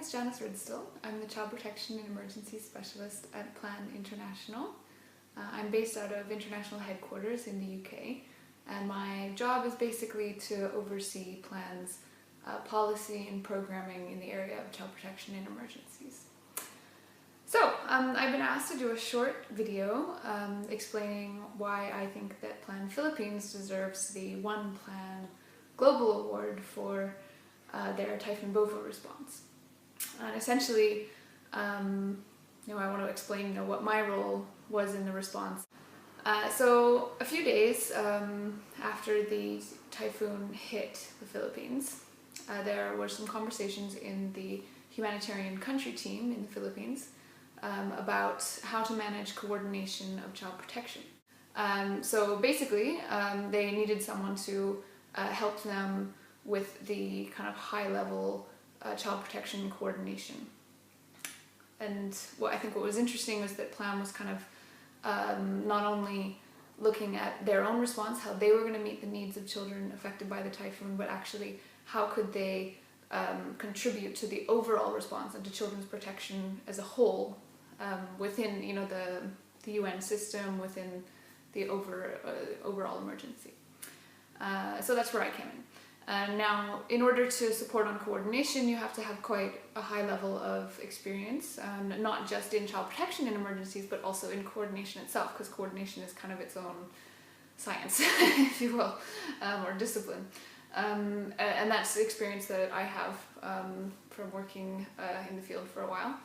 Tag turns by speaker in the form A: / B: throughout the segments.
A: is Janis Ridsdel. I'm the Child Protection and Emergency Specialist at Plan International. I'm based out of international headquarters in the UK, and my job is basically to oversee Plan's policy and programming in the area of child protection and emergencies. So, I've been asked to do a short video explaining why I think that Plan Philippines deserves the One Plan Global Award for their Typhoon Bova response. And essentially, I want to explain what my role was in the response. So a few days after the typhoon hit the Philippines, there were some conversations in the humanitarian country team in the Philippines about how to manage coordination of child protection. So basically, they needed someone to help them with the kind of high-level child protection coordination. And what was interesting was that Plan was kind of not only looking at their own response, how they were going to meet the needs of children affected by the typhoon, but actually how could they contribute to the overall response and to children's protection as a whole within the UN system, within the overall emergency. So that's where I came in. Now, in order to support on coordination, you have to have quite a high level of experience, not just in child protection in emergencies, but also in coordination itself, because coordination is kind of its own science, if you will, or discipline. And that's the experience that I have from working in the field for a while.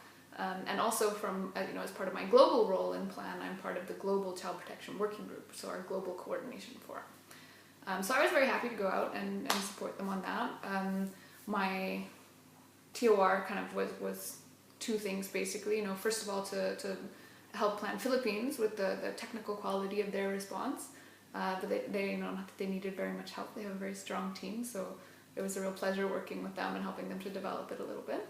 A: And also from, as part of my global role in Plan, I'm part of the Global Child Protection Working Group, so our global coordination forum. So I was very happy to go out and support them on that. My TOR kind of was two things basically. First of all, to help Plan Philippines with the technical quality of their response. But they not that they needed very much help. They have a very strong team, so it was a real pleasure working with them and helping them to develop it a little bit.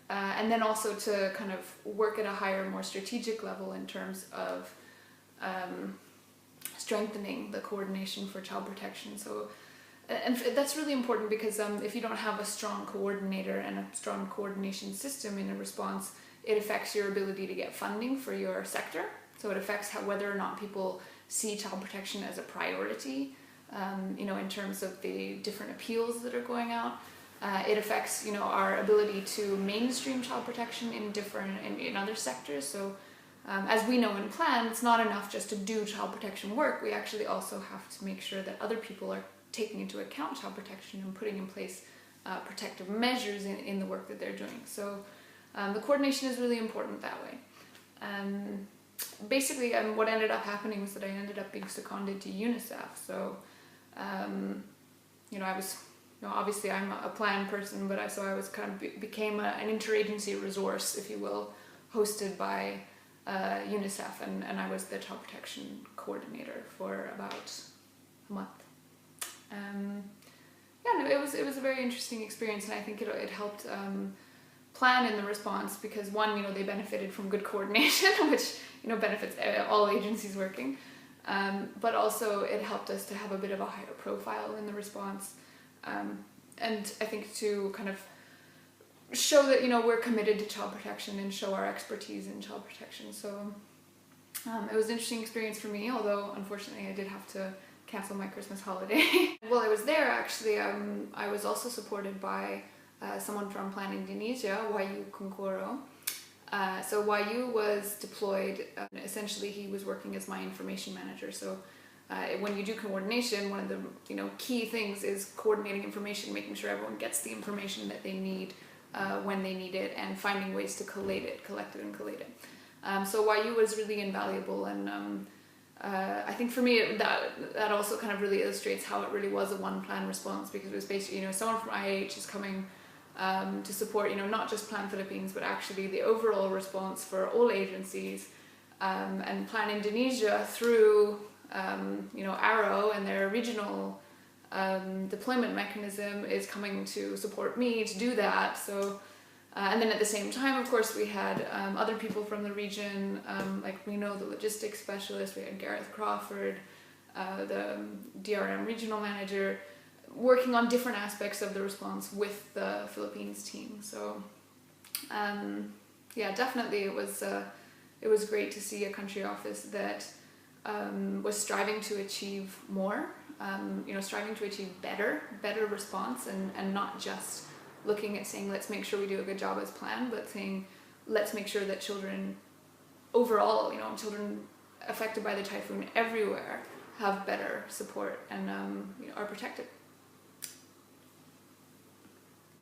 A: And then also to kind of work at a higher, more strategic level in terms of strengthening the coordination for child protection. So, and that's really important because if you don't have a strong coordinator and a strong coordination system in a response, it affects your ability to get funding for your sector. So it affects whether or not people see child protection as a priority, in terms of the different appeals that are going out. It affects, our ability to mainstream child protection in other sectors. So as we know in Plan, it's not enough just to do child protection work. We actually also have to make sure that other people are taking into account child protection and putting in place protective measures in the work that they're doing. So the coordination is really important that way. Basically, what ended up happening was that I ended up being seconded to UNICEF. So, I was, obviously I'm a Plan person, but I was kind of became an interagency resource, if you will, hosted by UNICEF, and I was the child protection coordinator for about a month. It was a very interesting experience, and I think it helped Plan in the response because one, they benefited from good coordination, which benefits all agencies working, but also it helped us to have a bit of a higher profile in the response, and I think to kind of show that we're committed to child protection and show our expertise in child protection. So it was an interesting experience for me, although unfortunately I did have to cancel my Christmas holiday. While I was there, actually, I was also supported by someone from Plan Indonesia, Wahyu Kungkoro. So Wahyu was deployed, essentially he was working as my information manager. So when you do coordination, one of the key things is coordinating information, making sure everyone gets the information that they need when they need it, and finding ways to collect it and collate it. So Wahyu was really invaluable, and I think for me that also kind of really illustrates how it really was a one Plan response, because it was basically someone from IH is coming to support not just Plan Philippines, but actually the overall response for all agencies, and Plan Indonesia through Arrow and their regional deployment mechanism is coming to support me to do that. So and then at the same time, of course, we had other people from the region, like the logistics specialist, we had Gareth Crawford, the DRM regional manager, working on different aspects of the response with the Philippines team. So Yeah, definitely it was great to see a country office that was striving to achieve more, striving to achieve better response, and not just looking at saying let's make sure we do a good job as planned, but saying let's make sure that children overall, children affected by the typhoon everywhere have better support and are protected.